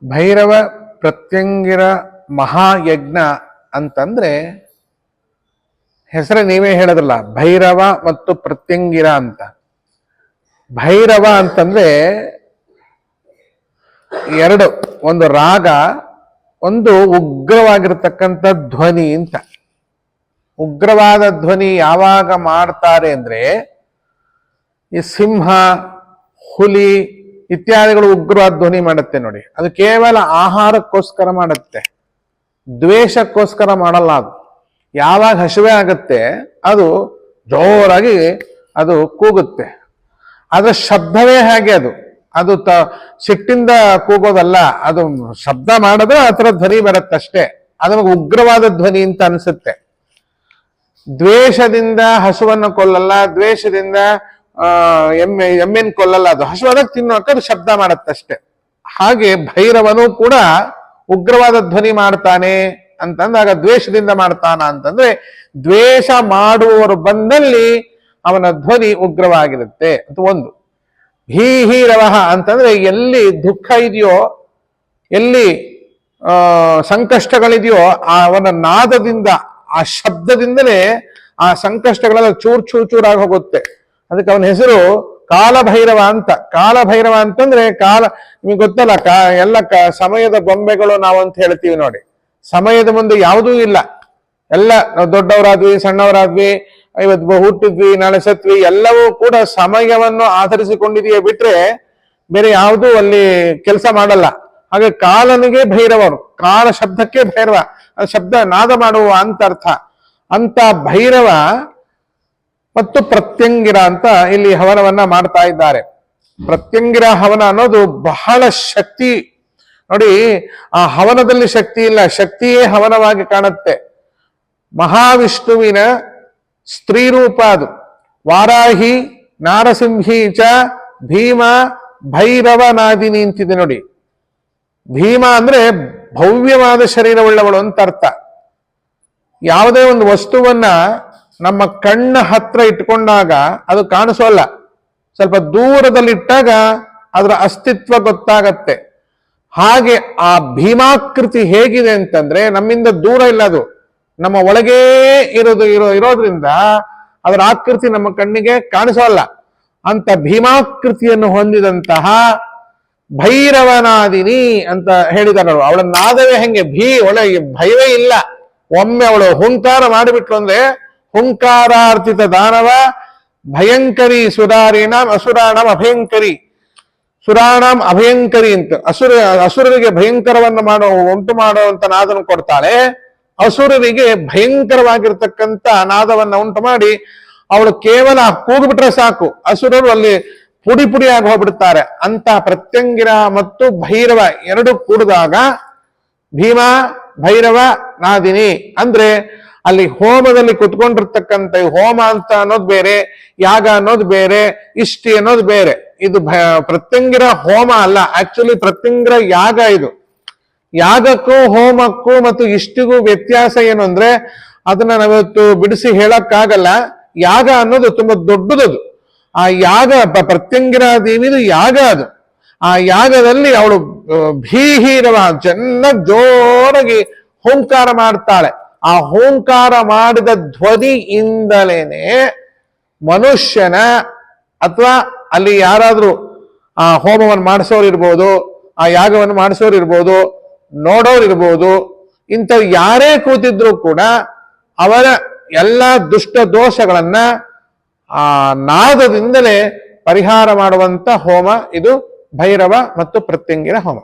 ಭೈರವ ಪ್ರತ್ಯಂಗಿರ ಮಹಾಯಜ್ಞ ಅಂತಂದ್ರೆ ಹೆಸರೇ ನೀವೇ ಹೇಳಿದ್ರಲ್ಲ, ಭೈರವ ಮತ್ತು ಪ್ರತ್ಯಂಗಿರ ಅಂತ. ಭೈರವ ಅಂತಂದ್ರೆ ಎರಡು, ಒಂದು ರಾಗ, ಒಂದು ಉಗ್ರವಾಗಿರ್ತಕ್ಕಂಥ ಧ್ವನಿ ಅಂತ. ಉಗ್ರವಾದ ಧ್ವನಿ ಯಾವಾಗ ಮಾಡ್ತಾರೆ ಅಂದ್ರೆ ಈ ಸಿಂಹ, ಹುಲಿ ಇತ್ಯಾದಿಗಳು ಉಗ್ರವಾದ ಧ್ವನಿ ಮಾಡುತ್ತೆ ನೋಡಿ. ಅದು ಕೇವಲ ಆಹಾರಕ್ಕೋಸ್ಕರ ಮಾಡುತ್ತೆ, ದ್ವೇಷಕ್ಕೋಸ್ಕರ ಮಾಡಲ್ಲ. ಅದು ಯಾವಾಗ ಹಸಿವೆ ಆಗುತ್ತೆ ಅದು ಜೋರಾಗಿ ಅದು ಕೂಗುತ್ತೆ. ಅದರ ಶಬ್ದವೇ ಹಾಗೆ, ಅದು ಸಿಟ್ಟಿಂದ ಕೂಗೋದಲ್ಲ, ಅದು ಶಬ್ದ ಮಾಡಿದ್ರೆ ಆ ಥರ ಧ್ವನಿ ಬರುತ್ತಷ್ಟೇ. ಅದು ನಮಗೆ ಉಗ್ರವಾದ ಧ್ವನಿ ಅಂತ ಅನಿಸುತ್ತೆ. ದ್ವೇಷದಿಂದ ಹಸುವನ್ನು ಕೊಲ್ಲಲ್ಲ, ದ್ವೇಷದಿಂದ ಎಮ್ಮೆನ್ ಕೊಲ್ಲಲ್ಲ. ಅದು ಹಸುವಾದಾಗ ತಿನ್ನೋಕೆ ಅದು ಶಬ್ದ ಮಾಡುತ್ತಷ್ಟೆ. ಹಾಗೆ ಭೈರವನು ಕೂಡ ಉಗ್ರವಾದ ಧ್ವನಿ ಮಾಡ್ತಾನೆ ಅಂತಂದಾಗ ದ್ವೇಷದಿಂದ ಮಾಡ್ತಾನ ಅಂತಂದ್ರೆ, ದ್ವೇಷ ಮಾಡುವವರು ಬಂದಲ್ಲಿ ಅವನ ಧ್ವನಿ ಉಗ್ರವಾಗಿರುತ್ತೆ ಅಂತ ಒಂದು. ಭೀಹೀರವಃ ಅಂತಂದ್ರೆ ಎಲ್ಲಿ ದುಃಖ ಇದೆಯೋ, ಎಲ್ಲಿ ಸಂಕಷ್ಟಗಳಿದೆಯೋ ಅವನ ನಾದದಿಂದ, ಆ ಶಬ್ದದಿಂದಲೇ ಆ ಸಂಕಷ್ಟಗಳೆಲ್ಲ ಚೂರ್ ಚೂರ್ ಚೂರಾಗಿ ಹೋಗುತ್ತೆ. ಅದಕ್ಕೆ ಅವನ ಹೆಸರು ಕಾಲಭೈರವ ಅಂತ. ಕಾಲಭೈರವ ಅಂತಂದ್ರೆ ನಿಮಗೆ ಗೊತ್ತಲ್ಲ, ಎಲ್ಲ ಸಮಯದ ಬೊಂಬೆಗಳು ನಾವಂತ ಹೇಳ್ತೀವಿ ನೋಡಿ. ಸಮಯದ ಮುಂದೆ ಯಾವುದೂ ಇಲ್ಲ. ಎಲ್ಲ ನಾವು ದೊಡ್ಡವರಾದ್ವಿ, ಸಣ್ಣವರಾದ್ವಿ, ಇವತ್ತು ಹುಟ್ಟಿದ್ವಿ, ನಾಳೆ ಸತ್ವಿ, ಎಲ್ಲವೂ ಕೂಡ ಸಮಯವನ್ನು ಆಧರಿಸಿಕೊಂಡಿದೆಯೇ ಬಿಟ್ರೆ ಬೇರೆ ಯಾವುದೂ ಅಲ್ಲಿ ಕೆಲಸ ಮಾಡಲ್ಲ. ಹಾಗೆ ಕಾಲನಿಗೆ ಭೈರವರು, ಕಾಲ ಶಬ್ದಕ್ಕೆ ಭೈರವ, ಶಬ್ದ ನಾದ ಮಾಡುವ ಅಂತ ಅರ್ಥ. ಅಂತ ಭೈರವ ಮತ್ತು ಪ್ರತ್ಯಂಗಿರ ಅಂತ ಇಲ್ಲಿ ಹವನವನ್ನ ಮಾಡ್ತಾ ಇದ್ದಾರೆ. ಪ್ರತ್ಯಂಗಿರ ಹವನ ಅನ್ನೋದು ಬಹಳ ಶಕ್ತಿ ನೋಡಿ. ಆ ಹವನದಲ್ಲಿ ಶಕ್ತಿ ಇಲ್ಲ, ಶಕ್ತಿಯೇ ಹವನವಾಗಿ ಕಾಣುತ್ತೆ. ಮಹಾವಿಷ್ಣುವಿನ ಸ್ತ್ರೀ ರೂಪ ಅದು. ವಾರಾಹಿ ನಾರಸಿಂಹಿ ಚ ಭೀಮ ಭೈರವನಾದಿನಿ ಅಂತಿದೆ ನೋಡಿ. ಭೀಮ ಅಂದ್ರೆ ಭವ್ಯವಾದ ಶರೀರವುಳ್ಳವಳು ಅಂತ ಅರ್ಥ. ಯಾವುದೇ ಒಂದು ವಸ್ತುವನ್ನ ನಮ್ಮ ಕಣ್ಣ ಹತ್ರ ಇಟ್ಕೊಂಡಾಗ ಅದು ಕಾಣಿಸೋಲ್ಲ, ಸ್ವಲ್ಪ ದೂರದಲ್ಲಿಟ್ಟಾಗ ಅದರ ಅಸ್ತಿತ್ವ ಗೊತ್ತಾಗತ್ತೆ. ಹಾಗೆ ಆ ಭೀಮಾಕೃತಿ ಹೇಗಿದೆ ಅಂತಂದ್ರೆ ನಮ್ಮಿಂದ ದೂರ ಇಲ್ಲ, ಅದು ನಮ್ಮ ಒಳಗೇ ಇರೋದ್ರಿಂದ ಅದರ ಆಕೃತಿ ನಮ್ಮ ಕಣ್ಣಿಗೆ ಕಾಣಿಸೋಲ್ಲ. ಅಂತ ಭೀಮಾಕೃತಿಯನ್ನು ಹೊಂದಿದಂತಹ ಭೈರವನಾದಿನಿ ಅಂತ ಹೇಳಿದಾರೆ. ಅವಳ ನಾದವೇ ಹೆಂಗೆ, ಒಳಗೆ ಭಯವೇ ಇಲ್ಲ. ಒಮ್ಮೆ ಅವಳು ಹುಂಕಾರ ಮಾಡಿಬಿಟ್ಲು ಅಂದ್ರೆ ಹುಂಕಾರಾರ್ಥಿತ ದಾನವ ಭಯಂಕರಿ ಸುರಾರಿಣಾಂ ಅಸುರಾಣಂ ಅಭಯಂಕರಿ, ಸುರಾಣಾಂ ಅಭಯಂಕರಿ ಅಂತ. ಅಸುರರಿಗೆ ಭಯಂಕರವನ್ನು ಉಂಟು ಮಾಡುವಂತ ನಾದವನ್ನು ಕೊಡ್ತಾಳೆ. ಅಸುರರಿಗೆ ಭಯಂಕರವಾಗಿರ್ತಕ್ಕಂಥ ನಾದವನ್ನ ಉಂಟು ಮಾಡಿ ಅವಳು ಕೇವಲ ಕೂಗ್ಬಿಟ್ರೆ ಸಾಕು, ಅಸುರರು ಅಲ್ಲಿ ಪುಡಿ ಪುಡಿಯಾಗಿ ಹೋಗ್ಬಿಡ್ತಾರೆ. ಅಂತ ಪ್ರತ್ಯಂಗಿರ ಮತ್ತು ಭೈರವ ಎರಡು ಕೂಡಿದಾಗ ಭೀಮ ಭೈರವ ನಾದಿನಿ ಅಂದ್ರೆ ಅಲ್ಲಿ ಹೋಮದಲ್ಲಿ ಕುತ್ಕೊಂಡಿರ್ತಕ್ಕಂಥ ಹೋಮ ಅಂತ ಅನ್ನೋದು ಬೇರೆ, ಯಾಗ ಅನ್ನೋದು ಬೇರೆ, ಇಷ್ಟಿ ಅನ್ನೋದು ಬೇರೆ. ಇದು ಪ್ರತ್ಯಂಗಿರ ಹೋಮ ಅಲ್ಲ, ಆಕ್ಚುಲಿ ಪ್ರತ್ಯಂಗಿರ ಯಾಗ. ಇದು ಯಾಗಕ್ಕೂ ಹೋಮಕ್ಕೂ ಮತ್ತು ಇಷ್ಟಿಗೂ ವ್ಯತ್ಯಾಸ ಏನು ಅಂದ್ರೆ ಅದನ್ನ ನಾವಿವತ್ತು ಬಿಡಿಸಿ ಹೇಳಕ್ಕಾಗಲ್ಲ. ಯಾಗ ಅನ್ನೋದು ತುಂಬಾ ದೊಡ್ಡದದು. ಆ ಯಾಗ ಪ್ರತ್ಯಂಗಿರ ದೇವಿದು ಯಾಗ ಅದು. ಆ ಯಾಗದಲ್ಲಿ ಅವಳು ಭೀಹೀರವ ಚೆನ್ನಾಗಿ ಜೋರಾಗಿ ಹೋಂಕಾರ ಮಾಡ್ತಾಳೆ. ಆ ಹೋಂಕಾರ ಮಾಡಿದ ಧ್ವನಿಯಿಂದಲೇನೆ ಮನುಷ್ಯನ ಅಥವಾ ಅಲ್ಲಿ ಯಾರಾದ್ರೂ ಆ ಹೋಮವನ್ನು ಮಾಡಿಸೋರು ಇರ್ಬೋದು, ಆ ಯಾಗವನ್ನು ಮಾಡಿಸೋರು ಇರ್ಬೋದು, ನೋಡೋರು ಇರ್ಬೋದು, ಇಂಥವ್ರು ಯಾರೇ ಕೂತಿದ್ರು ಕೂಡ ಅವರ ಎಲ್ಲ ದುಷ್ಟ ದೋಷಗಳನ್ನ ಆ ನಾದದಿಂದಲೇ ಪರಿಹಾರ ಮಾಡುವಂತ ಹೋಮ ಇದು ಭೈರವ ಮತ್ತು ಪ್ರತ್ಯಂಗಿರ ಹೋಮ.